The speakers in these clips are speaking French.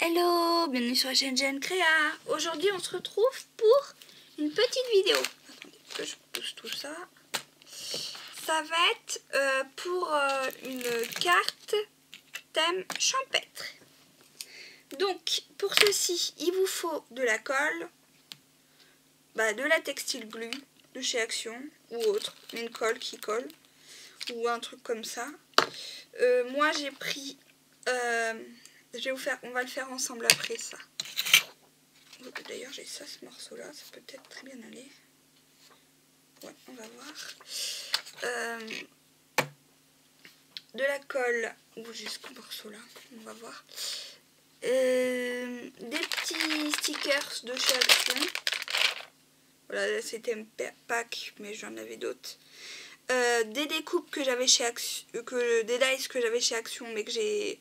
Hello, bienvenue sur la chaîne Jeanne Créa. Aujourd'hui on se retrouve pour une petite vidéo. Attendez que je pousse tout ça. Ça va être pour une carte thème champêtre. Donc pour ceci il vous faut de la colle, de la textile glue de chez Action ou autre, une colle qui colle ou un truc comme ça. Moi j'ai pris... on va le faire ensemble après ça. D'ailleurs j'ai ça, ce morceau là, ça peut peut-être très bien aller. Ouais, on va voir. De la colle, ou jusqu'au morceau là, on va voir. Des petits stickers de chez Action. Voilà, c'était un pack, mais j'en avais d'autres. Des découpes que j'avais chez Action, des dies que j'avais chez Action, mais que j'ai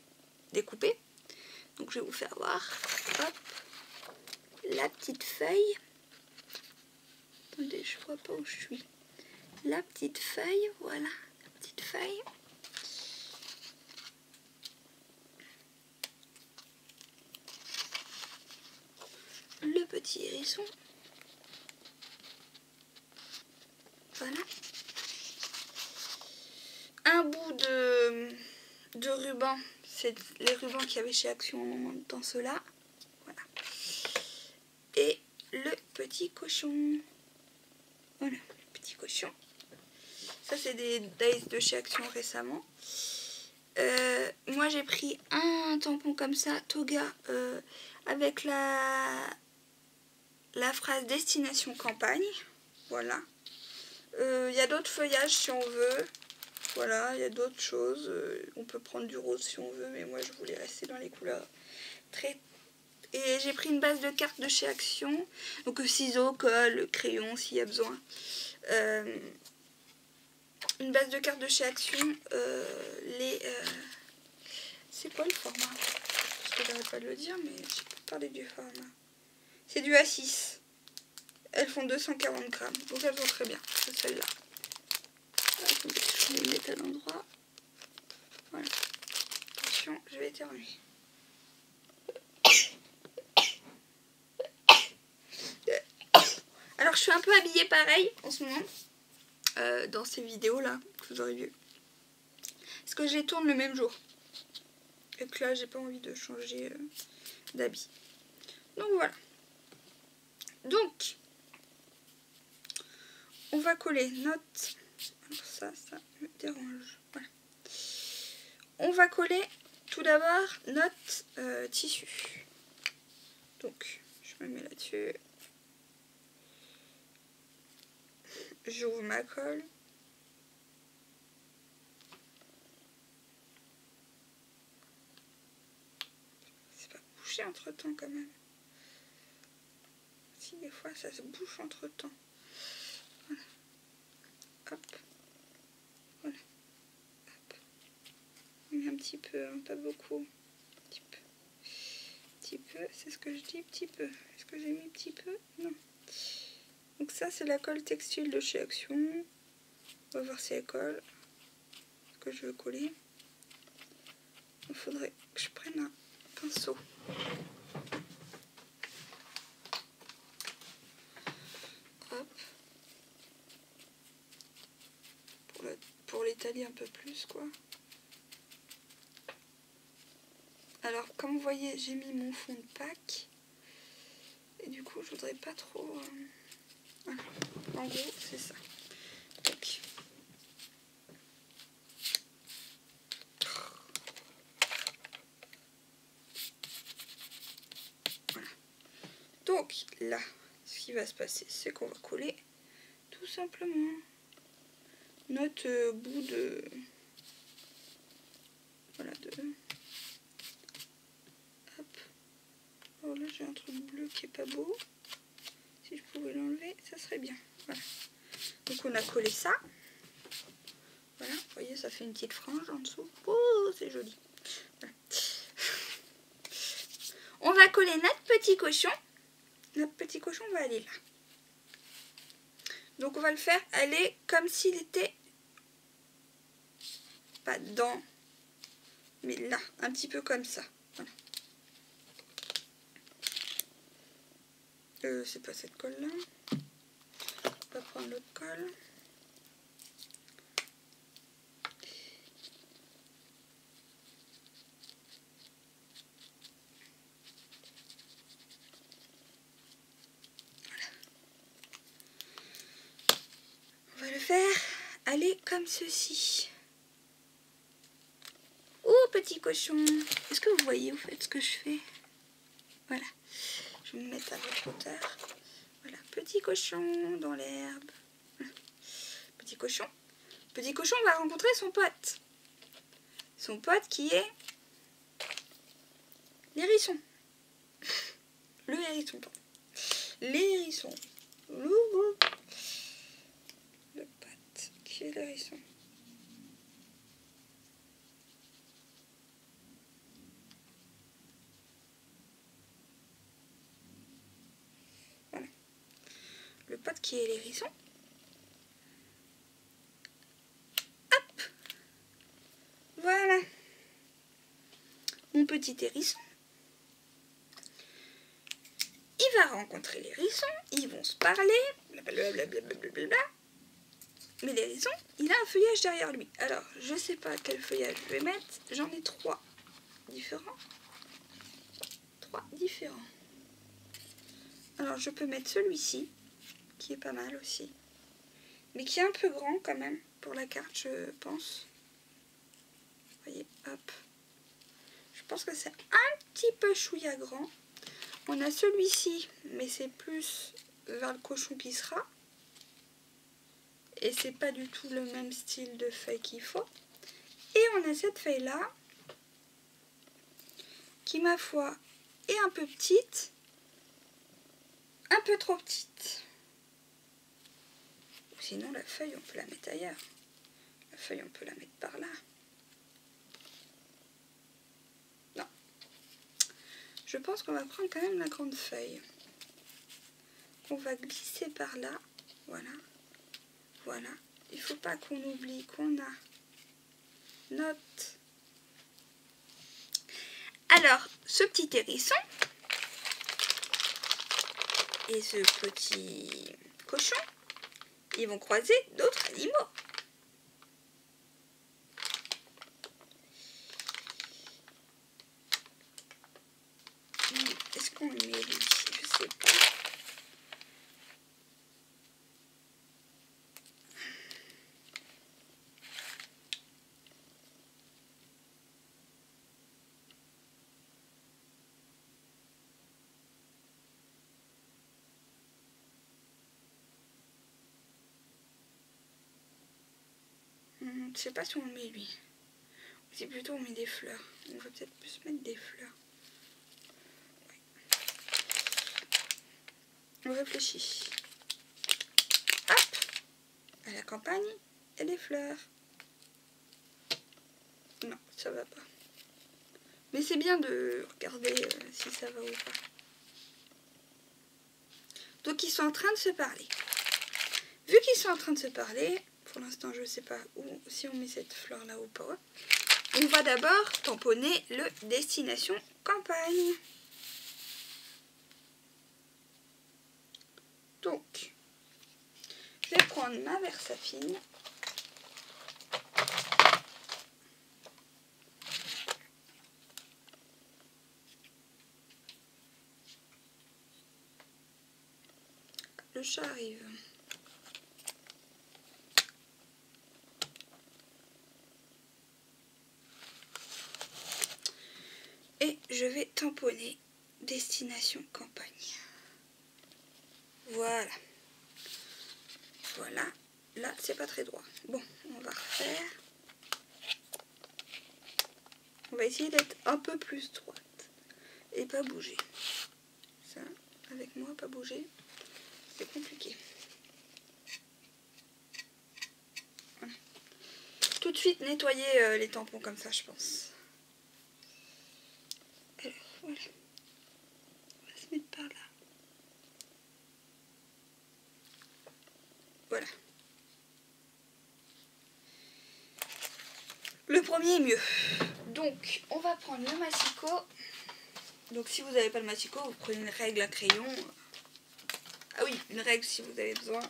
découpé. Donc je vais vous faire voir. Hop. La petite feuille. Attendez, je vois pas où je suis. La petite feuille, voilà. La petite feuille. Le petit hérisson. Voilà. Un bout de ruban. C'est les rubans qu'il y avait chez Action dans cela. Voilà. Et le petit cochon. Voilà, le petit cochon. Ça, c'est des dies de chez Action récemment. Moi, j'ai pris un tampon comme ça, Toga, avec la phrase destination campagne. Voilà. Il y a d'autres feuillages si on veut. Voilà, il y a d'autres choses. On peut prendre du rose si on veut, mais moi, je voulais rester dans les couleurs très... Et j'ai pris une base de cartes de chez Action. Donc ciseaux, colle, crayon s'il y a besoin. Une base de cartes de chez Action. C'est quoi le format? Parce que j'arrête pas de le dire, mais j'ai pas parlé du format. C'est du A6. Elles font 240 grammes. Donc elles vont très bien. C'est celle-là. Je vais les mettre à l'endroit. Voilà. Attention, je vais éternuer. Alors je suis un peu habillée pareil en ce moment. Dans ces vidéos là que vous aurez vu. Parce que je les tourne le même jour. Et que là j'ai pas envie de changer d'habit. Donc voilà. Donc on va coller notre... Alors ça me dérange. Voilà. On va coller tout d'abord notre tissu. Donc je me mets là-dessus. J'ouvre ma colle. C'est pas bouché entre temps quand même. Si des fois ça se bouche entre temps. Voilà. Hop. Voilà. Hop. On met un petit peu, hein, pas beaucoup. Un petit peu. Petit peu, c'est ce que je dis, petit peu. Est-ce que j'ai mis petit peu? Non. Donc ça c'est la colle textile de chez Action. On va voir si elle colle. Ce que je veux coller. Il faudrait que je prenne un pinceau. Hop. Pour l'étaler un peu plus quoi. Alors comme vous voyez j'ai mis mon fond de pack. Et du coup je voudrais pas trop... Voilà. En gros c'est ça. Donc. Voilà. Donc là ce qui va se passer c'est qu'on va coller tout simplement notre bout de... Voilà, Hop. Alors là j'ai un truc bleu qui est pas beau. Si je pouvais l'enlever, ça serait bien. Voilà. Donc on a collé ça. Voilà, vous voyez, ça fait une petite frange en dessous. Oh, c'est joli. Voilà. On va coller notre petit cochon. Notre petit cochon va aller là. Donc on va le faire aller comme s'il était pas dedans, mais là, un petit peu comme ça. Voilà. C'est pas cette colle là. On va prendre l'autre colle. On va le faire aller comme ceci. Oh, petit cochon. Est-ce que vous voyez, vous faites ce que je fais? Voilà. Je vais me mettre à votre hauteur. Voilà, petit cochon dans l'herbe. Petit cochon. Petit cochon va rencontrer son pote. Son pote qui est l'hérisson. Le hérisson, pardon. L'hérisson. Le pote qui est l'hérisson. Voilà. Le pote qui est l'hérisson. Hop. Voilà. Mon petit hérisson. Il va rencontrer l'hérisson, ils vont se parler, blablabla. Mais l'hérisson, il a un feuillage derrière lui. Alors, je sais pas quel feuillage je vais mettre. J'en ai trois différents. Alors, je peux mettre celui-ci, qui est pas mal aussi. Mais qui est un peu grand quand même, pour la carte, je pense. Vous voyez, hop. Je pense que c'est un petit peu chouïa grand. On a celui-ci, mais c'est plus vers le cochon qui sera. Et c'est pas du tout le même style de feuille qu'il faut. Et on a cette feuille-là, qui ma foi est un peu petite. Un peu trop petite. Sinon la feuille, on peut la mettre ailleurs. La feuille, on peut la mettre par là. Non. Je pense qu'on va prendre quand même la grande feuille. On va glisser par là. Voilà. Voilà. Il ne faut pas qu'on oublie qu'on a notre... Alors, ce petit hérisson et ce petit cochon, ils vont croiser d'autres animaux. Est-ce qu'on le met lui? Je sais pas. Je sais pas si on le met lui. C'est plutôt on met des fleurs. On va peut-être plus mettre des fleurs. Ouais. On réfléchit. Hop. À la campagne et des fleurs. Non, ça va pas. Mais c'est bien de regarder si ça va ou pas. Donc ils sont en train de se parler. Vu qu'ils sont en train de se parler, pour l'instant je sais pas où, si on met cette fleur là ou pas. On va d'abord tamponner le destination campagne. Donc, je vais prendre ma Versafine. Le chat arrive. Et je vais tamponner destination campagne. Voilà. Voilà. Là, c'est pas très droit. Bon, on va refaire. On va essayer d'être un peu plus droite. Et pas bouger. Ça, avec moi, pas bouger. C'est compliqué. Voilà. Tout de suite nettoyer les tampons comme ça, je pense. Alors, voilà. On va se mettre par là. Voilà. Le premier est mieux. Donc, on va prendre le massicot. Donc, si vous n'avez pas le massicot, vous prenez une règle à crayon. Ah oui, une règle si vous avez besoin.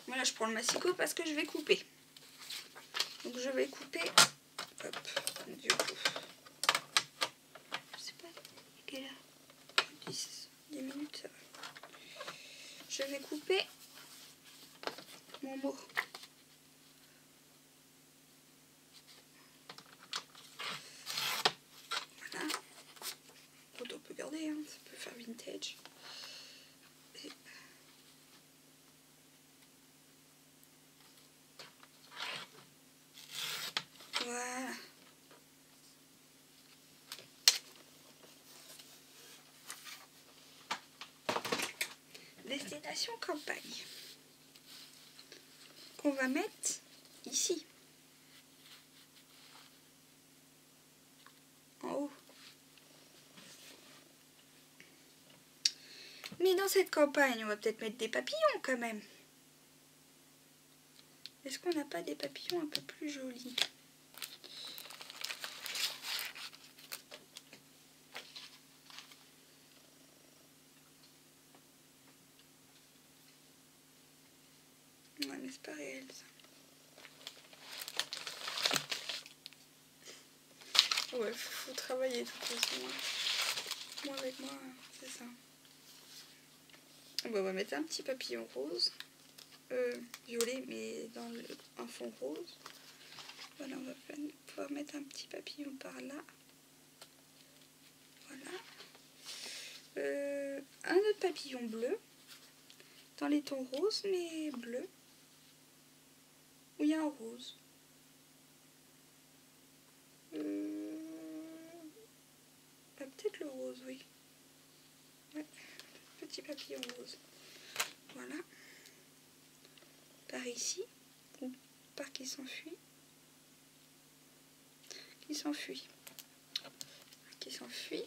Moi là je prends le massicot parce que je vais couper. Donc je vais couper. Hop, du coup. Je sais pas quelle heure. 10 minutes ça va. Je vais couper mon mot. Voilà. On peut garder, hein, ça peut faire vintage. Et... voilà. Destination campagne. Qu'on va mettre ici. En haut. Mais dans cette campagne, on va peut-être mettre des papillons quand même. Est-ce qu'on n'a pas des papillons un peu plus jolis? Ouais, mais c'est pas réel ça. Ouais, faut travailler de toute façon. Moi avec moi, c'est ça. Bon, on va mettre un petit papillon rose. Violet, mais dans un fond rose. Voilà, on va pouvoir mettre un petit papillon par là. Voilà. Un autre papillon bleu. Dans les tons roses, mais bleu. Où il y a un rose. Peut-être le rose, oui. Ouais. Petit papillon rose. Voilà. Par ici. Ou par qui s'enfuit. Qui s'enfuit. Qui s'enfuit.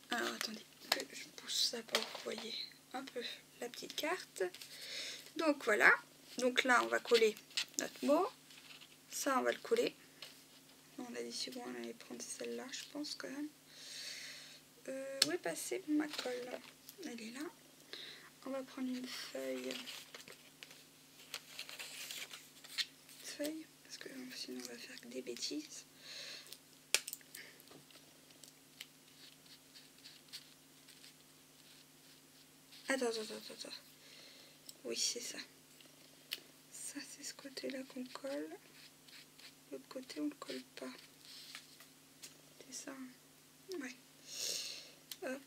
Alors attendez, que je pousse ça pour que vous voyez un peu la petite carte. Donc voilà. Donc là on va coller notre mot. Ça on va le coller. On a dit si bon, on allait prendre celle-là, je pense quand même. Où est passée ma colle? Elle est là. On va prendre une feuille. Parce que sinon on va faire que des bêtises. Attends. Oui, c'est ça. Ça, c'est ce côté-là qu'on colle. L'autre côté, on ne colle pas. C'est ça. Ouais. Hop.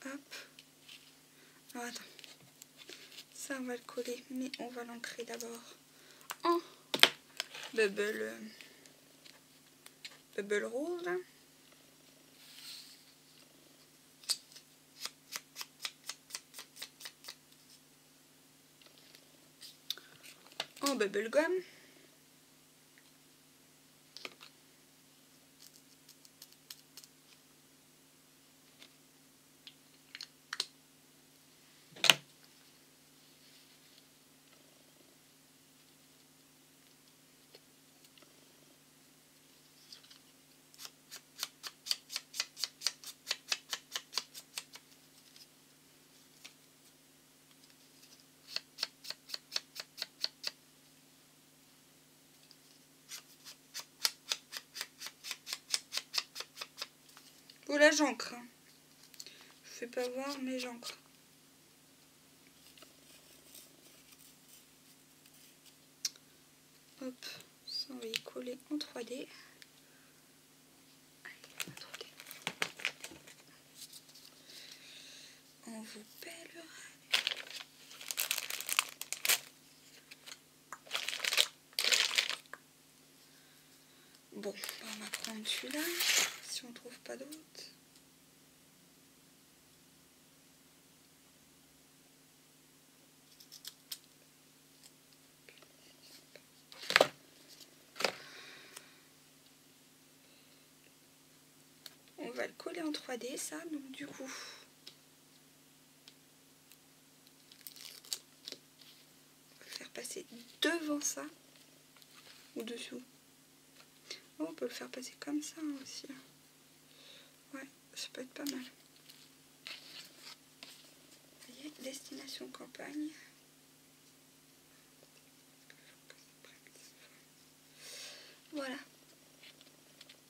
Hop. Alors, attends. Ça, on va le coller, mais on va l'ancrer d'abord en bubble rose. En bubble gum. Voilà, j'encre. Je fais pas voir, mais j'encre. Hop, ça on va y coller en 3D. On vous pèlera. Bon, on va prendre celui-là, si on trouve pas d'autre. On va le coller en 3D, ça, donc du coup... on va faire passer passer devant ça ou dessous. Oh, on peut le faire passer comme ça aussi. Ouais, ça peut être pas mal. Vous voyez, destination campagne. Voilà.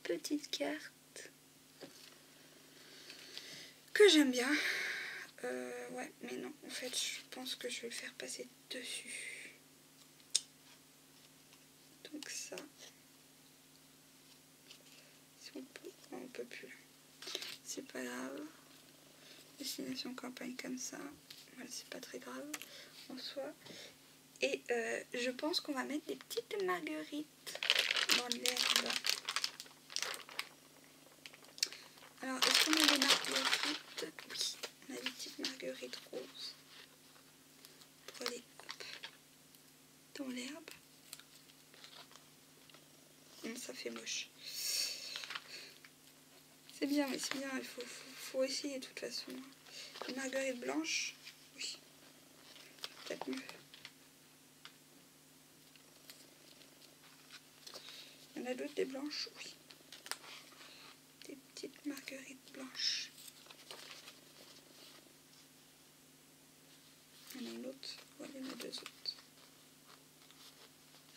Petite carte que j'aime bien. Ouais, mais non, en fait, je pense que je vais le faire passer dessus. Donc ça. Si on peut, on peut plus. C'est pas grave. Destination campagne comme ça. Voilà, c'est pas très grave en soi. Et je pense qu'on va mettre des petites marguerites dans l'herbe. Alors, est-ce qu'on a des marguerites? Oui, on a des petites marguerites roses. Pour aller hop, dans l'herbe. Ça fait moche. C'est bien, mais c'est bien, il faut essayer de toute façon. Une marguerite blanche, oui, peut-être mieux. Il y en a d'autres des blanches, oui. Des petites marguerites blanches. Il y en a une autre, ouais, il y en a deux autres.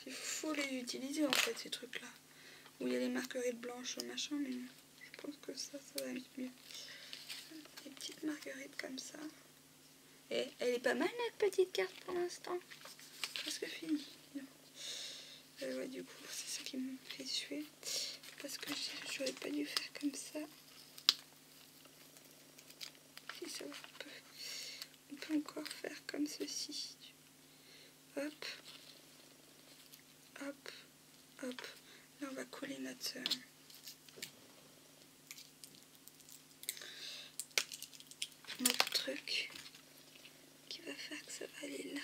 Il faut les utiliser en fait, ces trucs-là. Où il y a les marguerites blanches, machin, mais je pense que ça va être mieux. Des petites marguerites comme ça. Et elle est pas mal notre petite carte pour l'instant. Presque finie. Ouais, du coup, c'est ça qui me fait suer. Parce que j'aurais pas dû faire comme ça. Si ça va, on peut encore faire comme ceci. Hop. Hop. Hop. Là, on va coller notre truc qui va faire que ça va aller là.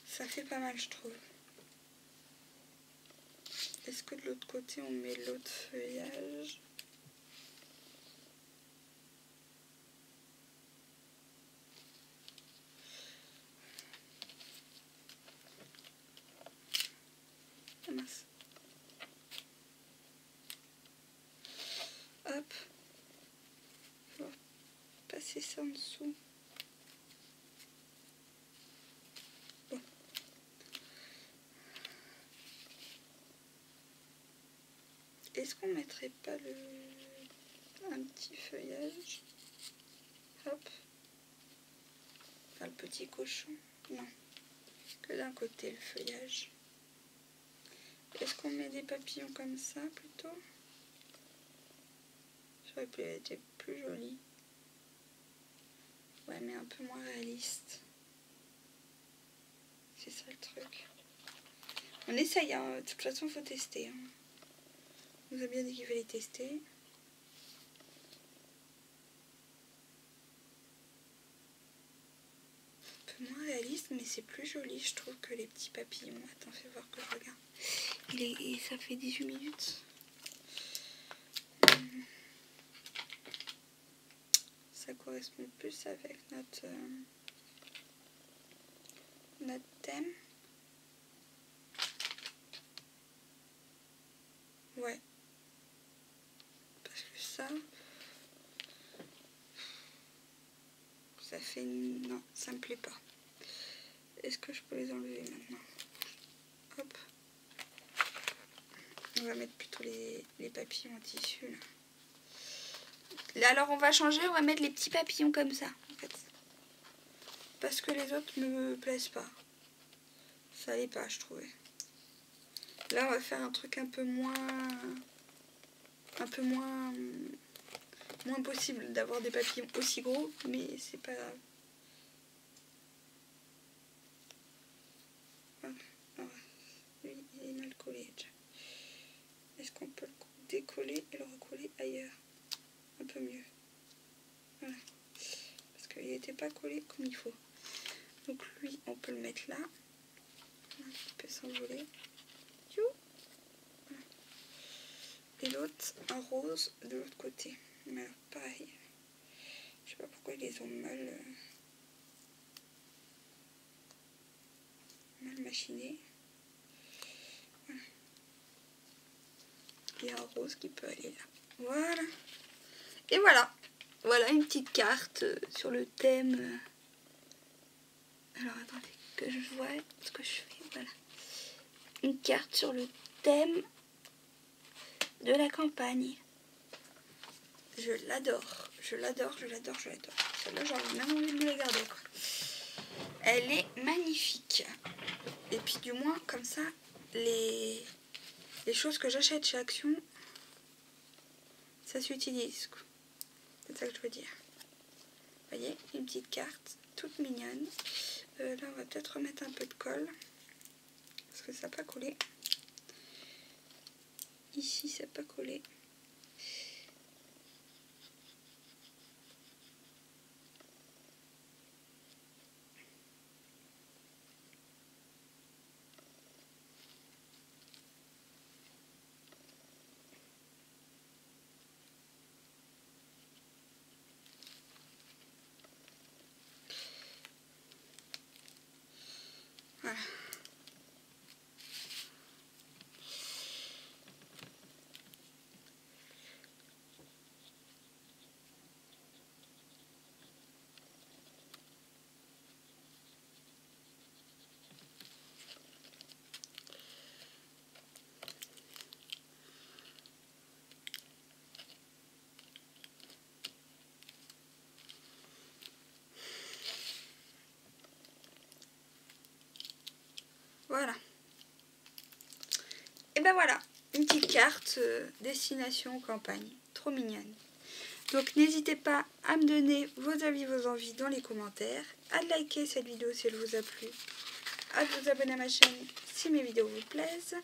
Ça fait pas mal, je trouve. Est-ce que de l'autre côté, on met l'autre feuillage? Ah mince. Hop. On va passer ça en dessous. Bon. Est-ce qu'on mettrait pas un petit feuillage? Hop. Enfin, le petit cochon. Non. Que d'un côté le feuillage. Est-ce qu'on met des papillons comme ça plutôt? Ça aurait pu être plus joli. Ouais, mais un peu moins réaliste. C'est ça le truc. On essaye, hein. De toute façon, il faut tester. Hein. On nous a bien dit qu'il fallait tester. Un peu moins réaliste, mais c'est plus joli, je trouve, que les petits papillons. Attends, fais voir que je regarde. Ça fait 18 minutes. Ça correspond plus avec notre thème. Ouais. Parce que ça fait... Non, ça me plaît pas. Est-ce que je peux les enlever maintenant? Hop. On va mettre plutôt les papillons en tissu là. Là, alors on va changer, on va mettre les petits papillons comme ça en fait. Parce que les autres me plaisent pas. Ça allait pas, je trouvais. Là on va faire un truc un peu moins possible d'avoir des papillons aussi gros, mais c'est pas grave. Lui, il est mal collé déjà. Est-ce qu'on peut le décoller et le recoller ailleurs? Un peu mieux. Voilà. qu'il n'était pas collé comme il faut. Donc lui, on peut le mettre là. Il peut s'envoler. Et l'autre, un rose de l'autre côté. Mais alors, pareil. Je sais pas pourquoi ils les ont mal machinés. Voilà. Et un rose qui peut aller là. Voilà. Et voilà. Voilà une petite carte sur le thème. Alors attendez que je vois ce que je fais. Voilà. Une carte sur le thème de la campagne. Je l'adore. Je l'adore, je l'adore, je l'adore. Celle-là, j'ai même envie de me la garder, quoi. Elle est magnifique. Et puis du moins, comme ça, les choses que j'achète chez Action, ça s'utilise. C'est ça que je veux dire. Vous voyez, une petite carte, toute mignonne. Là, on va peut-être remettre un peu de colle. Parce que ça n'a pas collé. Ici, ça n'a pas collé. Voilà. Voilà. Et ben voilà, une petite carte destination campagne. Trop mignonne. Donc n'hésitez pas à me donner vos avis, vos envies dans les commentaires, à liker cette vidéo si elle vous a plu, à vous abonner à ma chaîne si mes vidéos vous plaisent,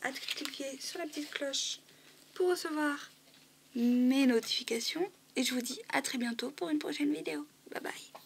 à cliquer sur la petite cloche pour recevoir mes notifications. Et je vous dis à très bientôt pour une prochaine vidéo. Bye bye.